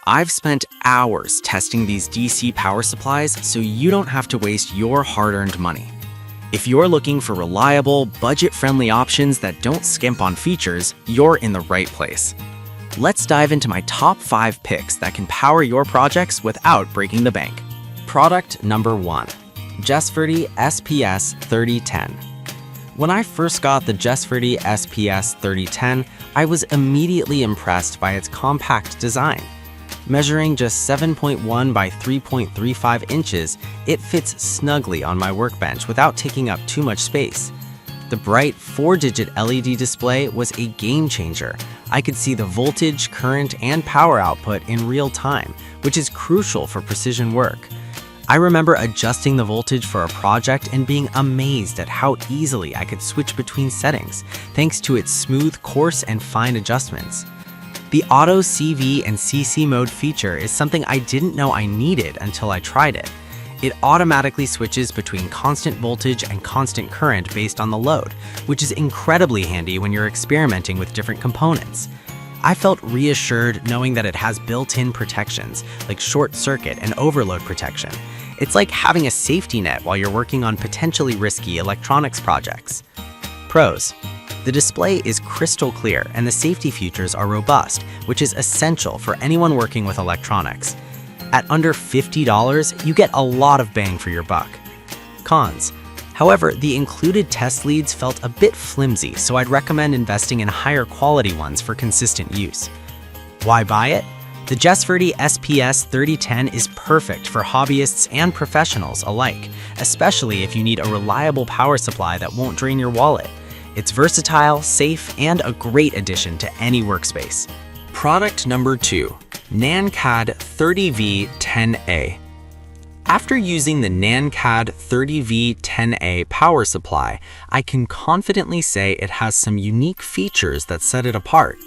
I've spent hours testing these DC power supplies so you don't have to waste your hard-earned money. If you're looking for reliable, budget-friendly options that don't skimp on features, you're in the right place. Let's dive into my top 5 picks that can power your projects without breaking the bank. Product number 1. Jesverty SPS-3010. When I first got the Jesverty SPS-3010, I was immediately impressed by its compact design. Measuring just 7.1 by 3.35 inches, it fits snugly on my workbench without taking up too much space. The bright 4-digit LED display was a game changer. I could see the voltage, current, and power output in real time, which is crucial for precision work. I remember adjusting the voltage for a project and being amazed at how easily I could switch between settings, thanks to its smooth, coarse, and fine adjustments. The Auto CV and CC mode feature is something I didn't know I needed until I tried it. It automatically switches between constant voltage and constant current based on the load, which is incredibly handy when you're experimenting with different components. I felt reassured knowing that it has built-in protections like short circuit and overload protection. It's like having a safety net while you're working on potentially risky electronics projects. Pros. The display is crystal clear and the safety features are robust, which is essential for anyone working with electronics. At under $50, you get a lot of bang for your buck. Cons. However, the included test leads felt a bit flimsy, so I'd recommend investing in higher quality ones for consistent use. Why buy it? The Jesverty SPS-3010 is perfect for hobbyists and professionals alike, especially if you need a reliable power supply that won't drain your wallet. It's versatile, safe, and a great addition to any workspace. Product number 2. Nancad 30V10A. After using the Nancad 30V10A power supply, I can confidently say it has some unique features that set it apart.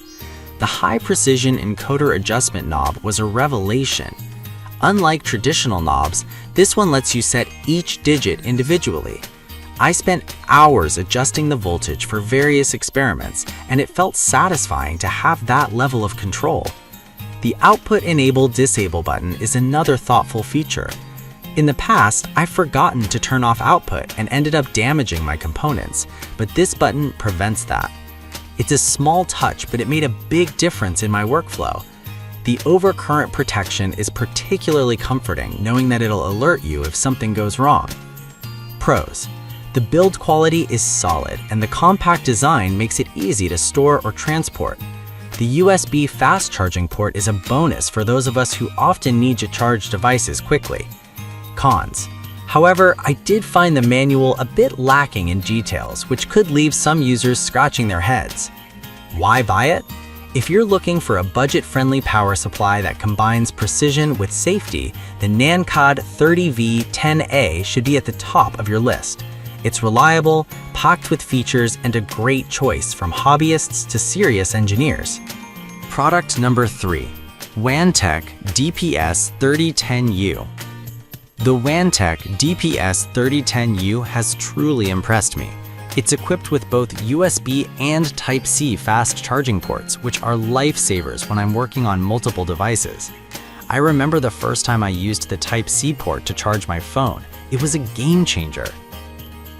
The high-precision encoder adjustment knob was a revelation. Unlike traditional knobs, this one lets you set each digit individually. I spent hours adjusting the voltage for various experiments, and it felt satisfying to have that level of control. The Output Enable Disable button is another thoughtful feature. In the past, I've forgotten to turn off output and ended up damaging my components, but this button prevents that. It's a small touch, but it made a big difference in my workflow. The overcurrent protection is particularly comforting, knowing that it'll alert you if something goes wrong. Pros. The build quality is solid, and the compact design makes it easy to store or transport. The USB fast charging port is a bonus for those of us who often need to charge devices quickly. Cons. However, I did find the manual a bit lacking in details, which could leave some users scratching their heads. Why buy it? If you're looking for a budget-friendly power supply that combines precision with safety, the Nancad 30V10A should be at the top of your list. It's reliable, packed with features, and a great choice from hobbyists to serious engineers. Product number 3. Wanptek DPS3010U. The Wanptek DPS3010U has truly impressed me. It's equipped with both USB and Type-C fast charging ports, which are lifesavers when I'm working on multiple devices. I remember the first time I used the Type-C port to charge my phone. It was a game changer.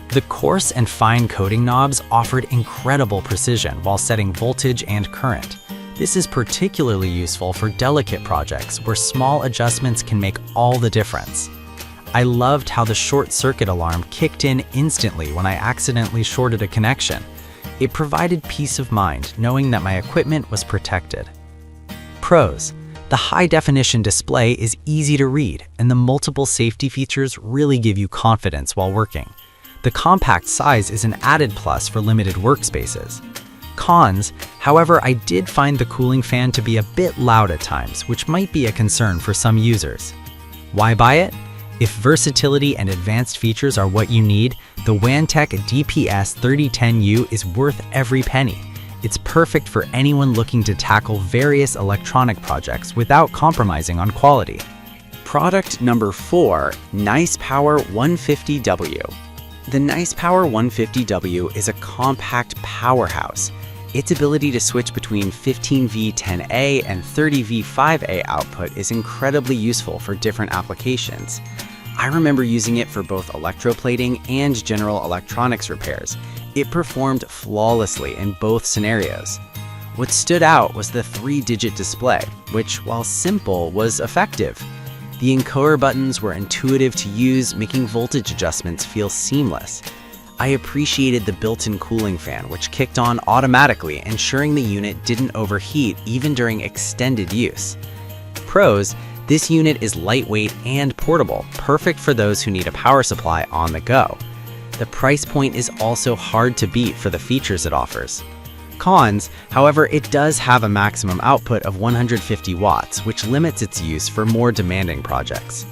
The coarse and fine coding knobs offered incredible precision while setting voltage and current. This is particularly useful for delicate projects where small adjustments can make all the difference. I loved how the short circuit alarm kicked in instantly when I accidentally shorted a connection. It provided peace of mind knowing that my equipment was protected. Pros. The high-definition display is easy to read, and the multiple safety features really give you confidence while working. The compact size is an added plus for limited workspaces. Cons. However, I did find the cooling fan to be a bit loud at times, which might be a concern for some users. Why buy it? If versatility and advanced features are what you need, the Wanptek DPS3010U is worth every penny. It's perfect for anyone looking to tackle various electronic projects without compromising on quality. Product number 4. NicePower 150W. The NicePower 150W is a compact powerhouse. Its ability to switch between 15V10A and 30V5A output is incredibly useful for different applications. I remember using it for both electroplating and general electronics repairs. It performed flawlessly in both scenarios. What stood out was the 3-digit display, which, while simple, was effective. The encoder buttons were intuitive to use, making voltage adjustments feel seamless. I appreciated the built-in cooling fan, which kicked on automatically, ensuring the unit didn't overheat even during extended use. Pros: this unit is lightweight and portable, perfect for those who need a power supply on the go. The price point is also hard to beat for the features it offers. Cons: however, it does have a maximum output of 150 watts, which limits its use for more demanding projects.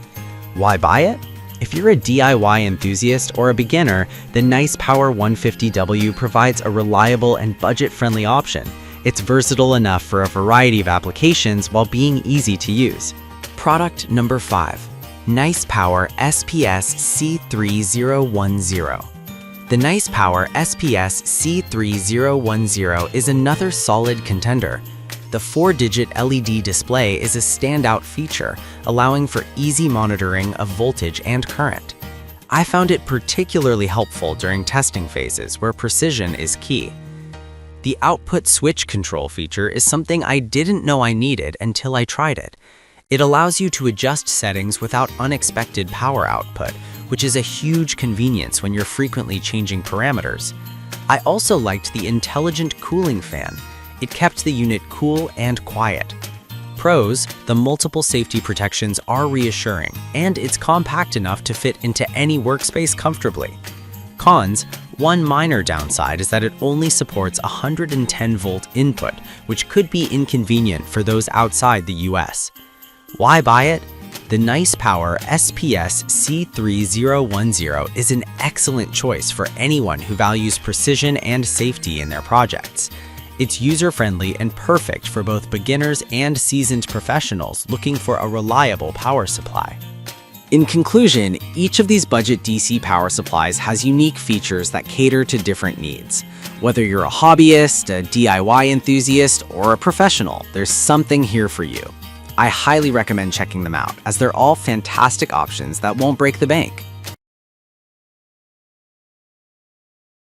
Why buy it? If you're a DIY enthusiast or a beginner, the NicePower 150W provides a reliable and budget-friendly option. It's versatile enough for a variety of applications while being easy to use. Product number 5. NicePower SPS-C3010. The NicePower SPS-C3010 is another solid contender. The 4-digit LED display is a standout feature, allowing for easy monitoring of voltage and current. I found it particularly helpful during testing phases where precision is key. The output switch control feature is something I didn't know I needed until I tried it. It allows you to adjust settings without unexpected power output, which is a huge convenience when you're frequently changing parameters. I also liked the intelligent cooling fan. It kept the unit cool and quiet. Pros: the multiple safety protections are reassuring, and it's compact enough to fit into any workspace comfortably. Cons: one minor downside is that it only supports 110-volt input, which could be inconvenient for those outside the US. Why buy it? The NicePower SPS-C3010 is an excellent choice for anyone who values precision and safety in their projects. It's user-friendly and perfect for both beginners and seasoned professionals looking for a reliable power supply. In conclusion, each of these budget DC power supplies has unique features that cater to different needs. Whether you're a hobbyist, a DIY enthusiast, or a professional, there's something here for you. I highly recommend checking them out, as they're all fantastic options that won't break the bank.